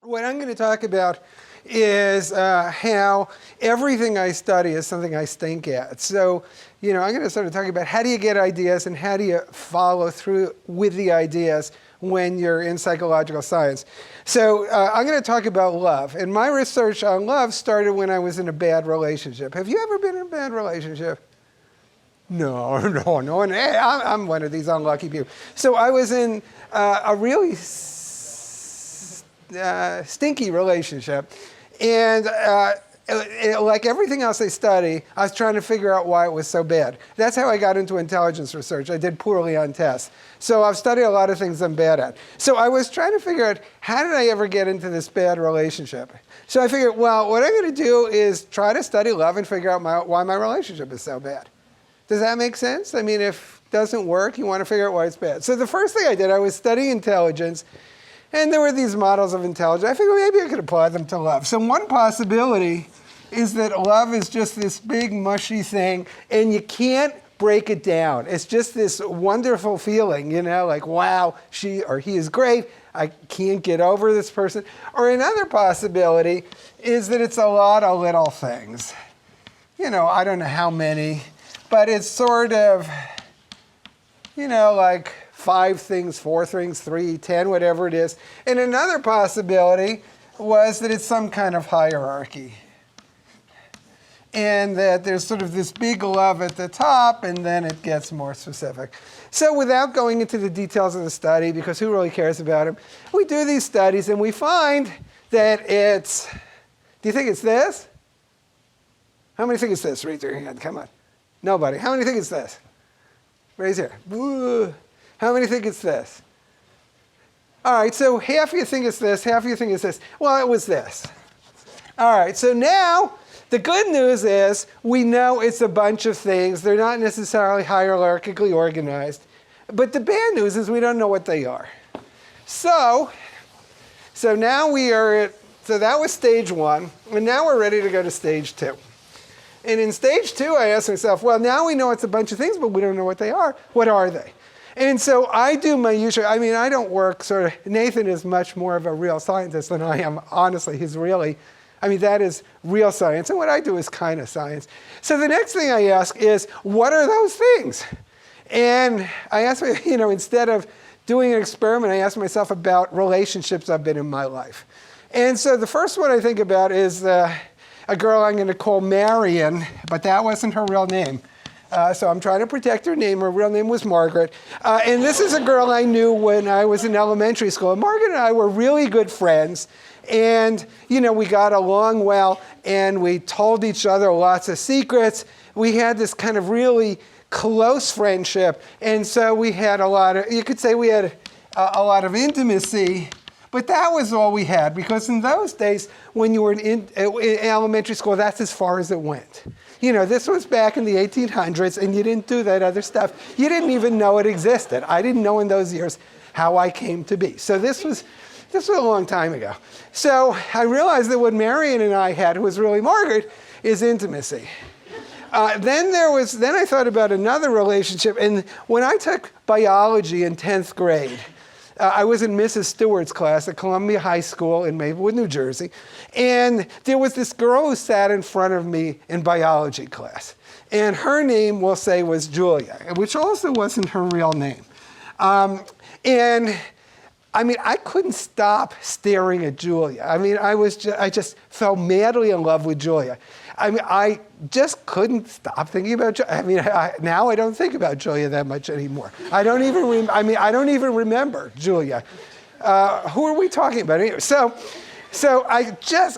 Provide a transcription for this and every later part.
What I'm going to talk about is how everything I study is something I stink at. So, I'm going to sort of talk about how do you get ideas and how do you follow through with the ideas when you're in psychological science. So I'm going to talk about love. And my research on love started when I was in a bad relationship. Have you ever been in a bad relationship? No. And, hey, I'm one of these unlucky people. So I was in a really stinky relationship. And like everything else I study, I was trying to figure out why it was so bad. That's how I got into intelligence research. I did poorly on tests. So I've studied a lot of things I'm bad at. So I was trying to figure out, how did I ever get into this bad relationship? So I figured, well, what I'm going to do is try to study love and figure out why my relationship is so bad. Does that make sense? I mean, if it doesn't work, you want to figure out why it's bad. So the first thing I did, I was studying intelligence. And there were these models of intelligence. I figured maybe I could apply them to love. So one possibility is that love is just this big, mushy thing, and you can't break it down. It's just this wonderful feeling, like, wow, she or he is great. I can't get over this person. Or another possibility is that it's a lot of little things. I don't know how many, but it's sort of, like 5 things, 4 things, 3, 10, whatever it is. And another possibility was that it's some kind of hierarchy. And that there's sort of this big love at the top, and then it gets more specific. So without going into the details of the study, because who really cares about them, we do these studies, and we find that it's, do you think it's this? How many think it's this? Raise your hand, come on. Nobody. How many think it's this? Raise your hand. Woo. How many think it's this? All right, so half of you think it's this, half of you think it's this. Well, it was this. All right, so now the good news is we know it's a bunch of things. They're not necessarily hierarchically organized. But the bad news is we don't know what they are. So now we are at, so that was stage 1, and now we're ready to go to stage 2. And in stage 2, I asked myself, well, now we know it's a bunch of things, but we don't know what they are. What are they? And so I do my usual, I don't work sort of, Nathan is much more of a real scientist than I am. Honestly, he's really, that is real science. And what I do is kind of science. So the next thing I ask is, what are those things? And I ask, instead of doing an experiment, I ask myself about relationships I've been in my life. And so the first one I think about is a girl I'm going to call Marion, but that wasn't her real name. So I'm trying to protect her name. Her real name was Margaret. And this is a girl I knew when I was in elementary school. And Margaret and I were really good friends. And, we got along well, and we told each other lots of secrets. We had this kind of really close friendship. And so we had a lot of, you could say we had a lot of intimacy. But that was all we had, because in those days, when you were in elementary school, that's as far as it went. This was back in the 1800s, and you didn't do that other stuff. You didn't even know it existed. I didn't know in those years how I came to be. So this was a long time ago. So I realized that what Marion and I had, who was really Margaret, is intimacy. Then I thought about another relationship, and when I took biology in 10th grade, I was in Mrs. Stewart's class at Columbia High School in Maplewood, New Jersey. And there was this girl who sat in front of me in biology class. And her name, we'll say, was Julia, which also wasn't her real name. I couldn't stop staring at Julia. I just fell madly in love with Julia. I just couldn't stop thinking about Julia. Now I don't think about Julia that much anymore. I don't even remember Julia. Who are we talking about anyway? So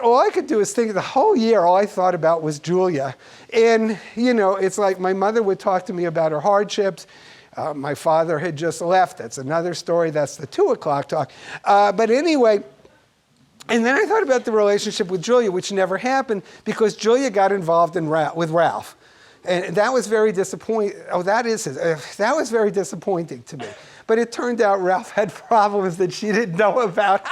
all I could do is think the whole year, all I thought about was Julia. And, it's like my mother would talk to me about her hardships. My father had just left. That's another story. That's the 2 o'clock talk. But anyway, and then I thought about the relationship with Julia, which never happened because Julia got involved with Ralph. And that was very disappointing. That was very disappointing to me. But it turned out Ralph had problems that she didn't know about.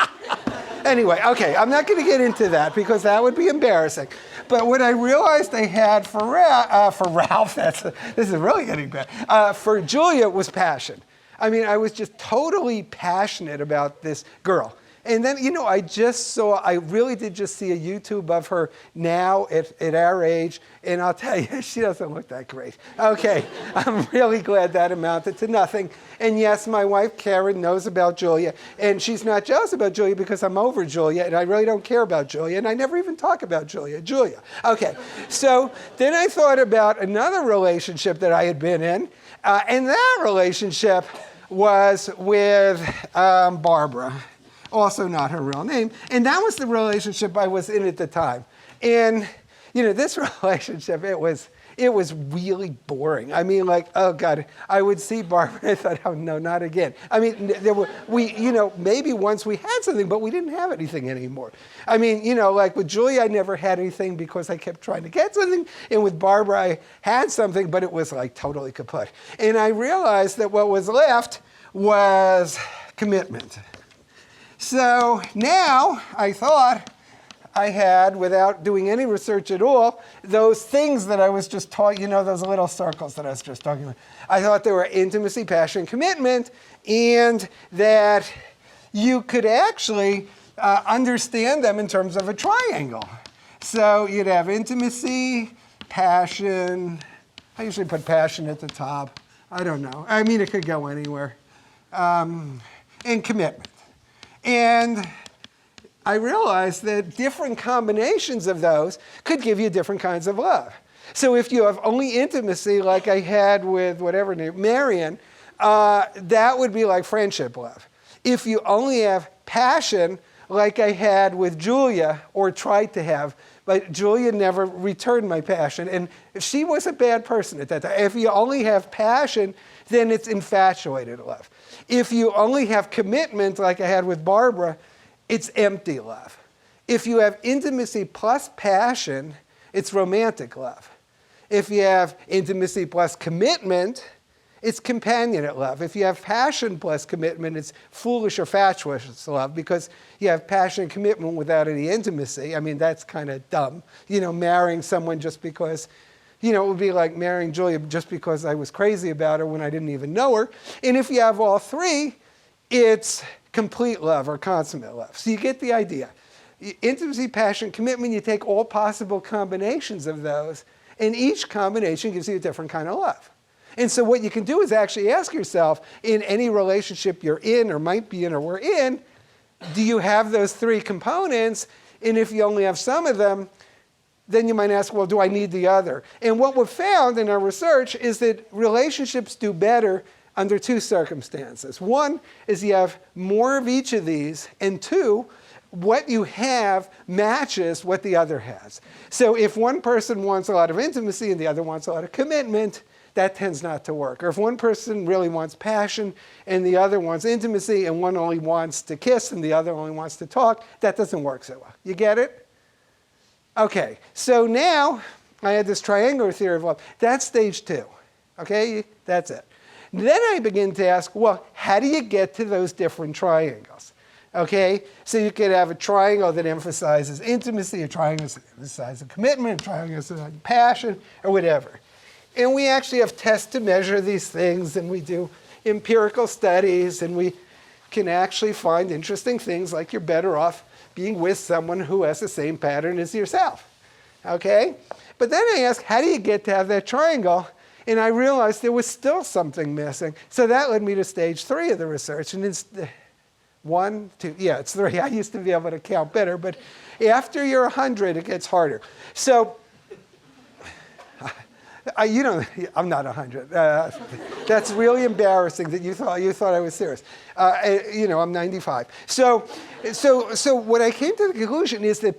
Anyway, okay, I'm not going to get into that because that would be embarrassing. But what I realized they had for Ralph, this is really getting bad, for Julia was passion. I was just totally passionate about this girl. And then, I really did just see a YouTube of her now at our age, and I'll tell you, she doesn't look that great. Okay, I'm really glad that amounted to nothing. And yes, my wife Karen knows about Julia, and she's not jealous about Julia because I'm over Julia, and I really don't care about Julia, and I never even talk about Julia. Okay, so then I thought about another relationship that I had been in, and that relationship was with Barbara. Also not her real name. And that was the relationship I was in at the time. And, this relationship, it was really boring. I mean, like, oh God, I would see Barbara and I thought, oh no, not again. I mean, maybe once we had something, but we didn't have anything anymore. I mean, like with Julia, I never had anything because I kept trying to get something. And with Barbara, I had something, but it was like totally kaput. And I realized that what was left was commitment. So now I thought I had, without doing any research at all, those things that I was just talking, those little circles that I was just talking about. I thought they were intimacy, passion, commitment, and that you could actually understand them in terms of a triangle. So you'd have intimacy, passion. I usually put passion at the top. I don't know. I mean, it could go anywhere. And commitment. And I realized that different combinations of those could give you different kinds of love. So if you have only intimacy, like I had with whatever name, Marion, that would be like friendship love. If you only have passion, like I had with Julia, or tried to have, but Julia never returned my passion, and she was a bad person at that time. If you only have passion, then it's infatuated love. If you only have commitment, like I had with Barbara, it's empty love. If you have intimacy plus passion, it's romantic love. If you have intimacy plus commitment, it's companionate love. If you have passion plus commitment, it's foolish or fatuous love, because you have passion and commitment without any intimacy. I mean, that's kind of dumb. Marrying someone just because, it would be like marrying Julia just because I was crazy about her when I didn't even know her. And if you have all three, it's complete love or consummate love. So you get the idea. Intimacy, passion, commitment, you take all possible combinations of those, and each combination gives you a different kind of love. And so what you can do is actually ask yourself, in any relationship you're in or might be in or we're in, do you have those three components? And if you only have some of them, then you might ask, well, do I need the other? And what we've found in our research is that relationships do better under two circumstances. One is you have more of each of these, and two, what you have matches what the other has. So if one person wants a lot of intimacy and the other wants a lot of commitment, that tends not to work. Or if one person really wants passion and the other wants intimacy, and one only wants to kiss and the other only wants to talk, that doesn't work so well. You get it? Okay, so now I had this triangular theory of love. That's stage two. Okay, that's it. Then I begin to ask, well, how do you get to those different triangles? Okay, so you could have a triangle that emphasizes intimacy, a triangle that emphasizes commitment, a triangle that emphasizes passion, or whatever. And we actually have tests to measure these things, and we do empirical studies, and we can actually find interesting things, like you're better off being with someone who has the same pattern as yourself. Okay? But then I asked, how do you get to have that triangle? And I realized there was still something missing. So that led me to stage three of the research. And it's one, two, yeah, it's three. I used to be able to count better, but after you're 100, it gets harder. So, I'm not 100. That's really embarrassing that you thought I was serious. I'm 95. So what I came to the conclusion is that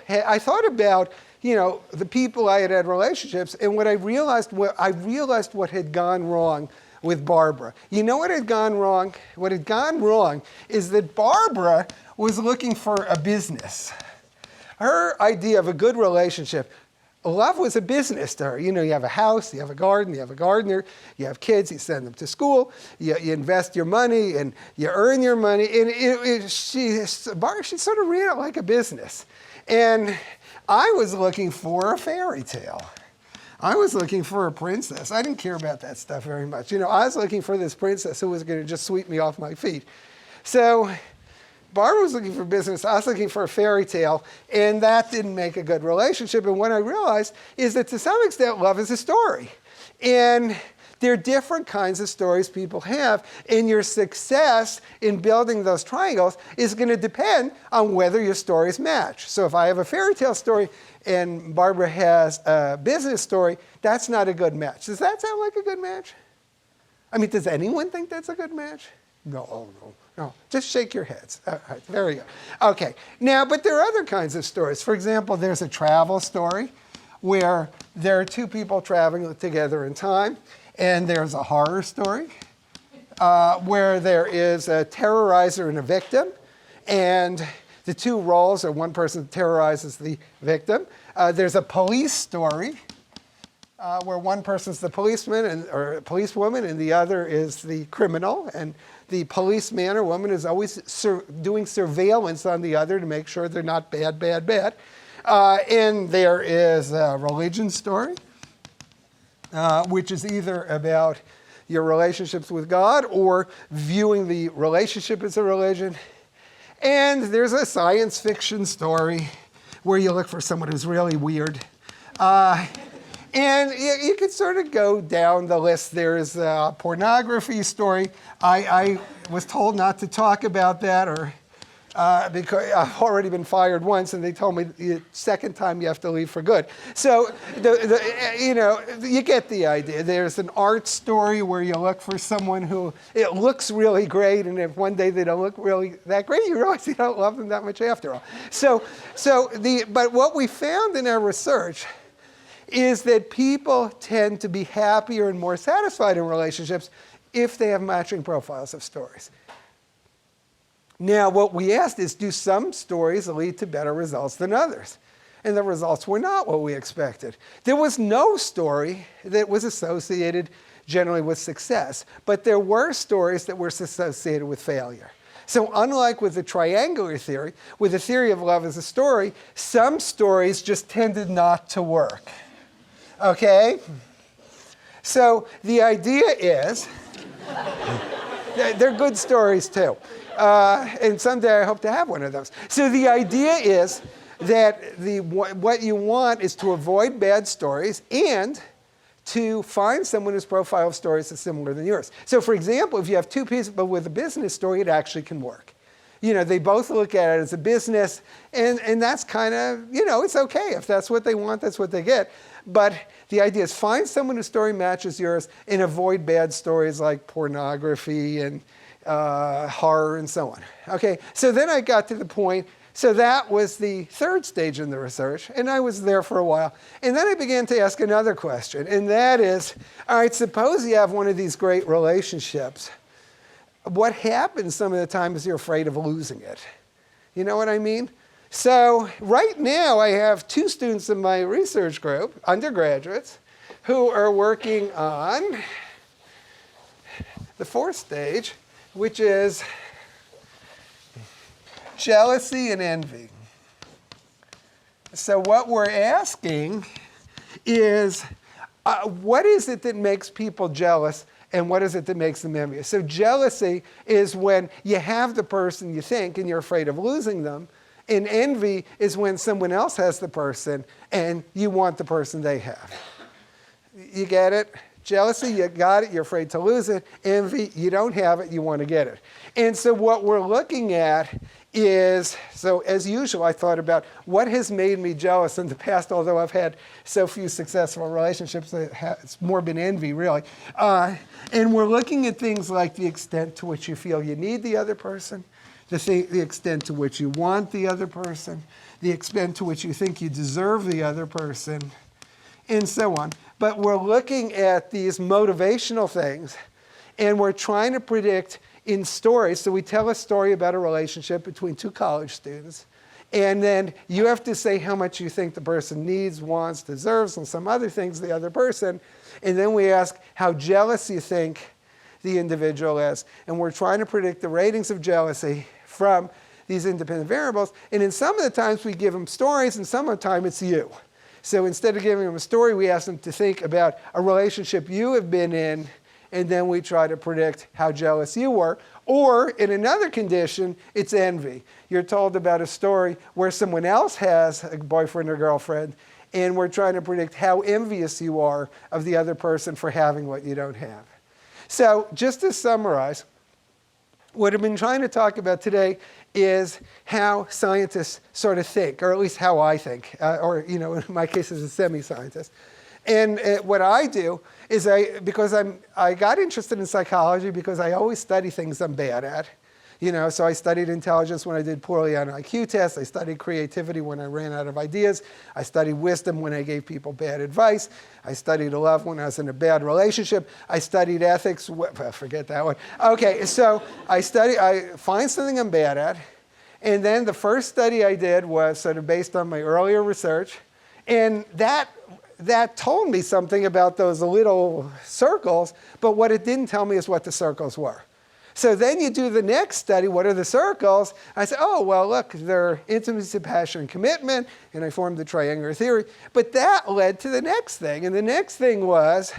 I thought about, the people I had relationships, and what I realized what had gone wrong with Barbara. You know what had gone wrong? What had gone wrong is that Barbara was looking for a business. Her idea of a good relationship, love was a business to her. You have a house, you have a garden, you have a gardener, you have kids, you send them to school, you invest your money, and you earn your money. And she sort of ran it like a business. And I was looking for a fairy tale. I was looking for a princess. I didn't care about that stuff very much. I was looking for this princess who was going to just sweep me off my feet. So Barbara was looking for business, I was looking for a fairy tale, and that didn't make a good relationship. And what I realized is that to some extent, love is a story. And there are different kinds of stories people have, and your success in building those triangles is going to depend on whether your stories match. So if I have a fairy tale story and Barbara has a business story, that's not a good match. Does that sound like a good match? I mean, does anyone think that's a good match? No. Just shake your heads. All right, very good. Okay, now, but there are other kinds of stories. For example, there's a travel story where there are two people traveling together in time. And there's a horror story where there is a terrorizer and a victim. And the two roles are one person terrorizes the victim. There's a police story where one person's the policeman or policewoman and the other is the criminal. And the policeman or woman is always doing surveillance on the other to make sure they're not bad. And there is a religion story, which is either about your relationships with God or viewing the relationship as a religion. And there's a science fiction story where you look for someone who's really weird. And you could sort of go down the list. There's a pornography story. I was told not to talk about that because I've already been fired once, and they told me the second time you have to leave for good. So, you get the idea. There's an art story where you look for someone who it looks really great, and if one day they don't look really that great, you realize you don't love them that much after all. But what we found in our research is that people tend to be happier and more satisfied in relationships if they have matching profiles of stories. Now, what we asked is, do some stories lead to better results than others? And the results were not what we expected. There was no story that was associated generally with success, but there were stories that were associated with failure. So unlike with the triangular theory, with the theory of love as a story, some stories just tended not to work. Okay? So the idea is, they're good stories too. And someday I hope to have one of those. So the idea is that what you want is to avoid bad stories and to find someone whose profile of stories is similar than yours. So for example, if you have two people with a business story, it actually can work. They both look at it as a business, and that's kind of, it's okay. If that's what they want, that's what they get. But the idea is find someone whose story matches yours and avoid bad stories like pornography and horror and so on. Okay, so then I got to the point, so that was the third stage in the research, and I was there for a while. And then I began to ask another question, and that is, all right, suppose you have one of these great relationships. What happens some of the time is you're afraid of losing it. You know what I mean? So right now I have two students in my research group, undergraduates, who are working on the fourth stage, which is jealousy and envy. So what we're asking is, what is it that makes people jealous and what is it that makes them envious? So jealousy is when you have the person you think and you're afraid of losing them. And envy is when someone else has the person and you want the person they have. You get it? Jealousy, you got it, you're afraid to lose it. Envy, you don't have it, you want to get it. And so what we're looking at is, so as usual, I thought about what has made me jealous in the past, although I've had so few successful relationships, it's more been envy, really. And we're looking at things like the extent to which you feel you need the other person, the extent to which you want the other person, the extent to which you think you deserve the other person, and so on. But we're looking at these motivational things, and we're trying to predict in stories. So we tell a story about a relationship between two college students, and then you have to say how much you think the person needs, wants, deserves, and some other things the other person. And then we ask how jealous you think the individual is. And we're trying to predict the ratings of jealousy from these independent variables. And in some of the times we give them stories, and some of the time it's you. So instead of giving them a story, we ask them to think about a relationship you have been in and then we try to predict how jealous you were. Or in another condition, it's envy. You're told about a story where someone else has a boyfriend or girlfriend, and we're trying to predict how envious you are of the other person for having what you don't have. So just to summarize, what I've been trying to talk about today is how scientists sort of think, or at least how I think, or in my case as a semi-scientist. And what I do is because I got interested in psychology because I always study things I'm bad at. So I studied intelligence when I did poorly on IQ tests. I studied creativity when I ran out of ideas. I studied wisdom when I gave people bad advice. I studied love when I was in a bad relationship. I studied ethics. Forget that one. Okay, so I find something I'm bad at. And then the first study I did was sort of based on my earlier research. And that told me something about those little circles, but what it didn't tell me is what the circles were. So then you do the next study, what are the circles? I said, oh, well, look, they're intimacy, passion, and commitment, and I formed the triangular theory. But that led to the next thing, and the next thing was,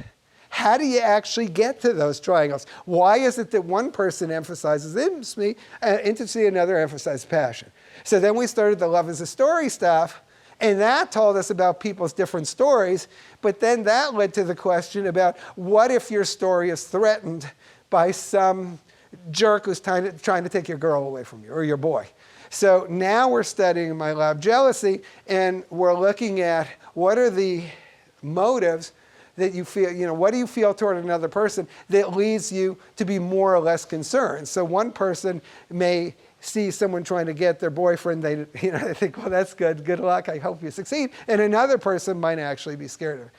how do you actually get to those triangles? Why is it that one person emphasizes intimacy, another emphasizes passion? So then we started the love is a story stuff, and that told us about people's different stories, but then that led to the question about what if your story is threatened by some jerk who's trying to take your girl away from you, or your boy. So now we're studying in my lab jealousy, and we're looking at what are the motives that you feel, what do you feel toward another person that leads you to be more or less concerned. So one person may see someone trying to get their boyfriend, they think, well, that's good luck, I hope you succeed. And another person might actually be scared of it.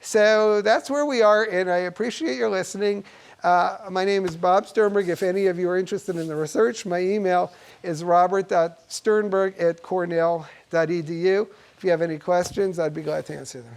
So that's where we are, and I appreciate your listening. My name is Bob Sternberg. If any of you are interested in the research, my email is robert.sternberg@cornell.edu. If you have any questions, I'd be glad to answer them.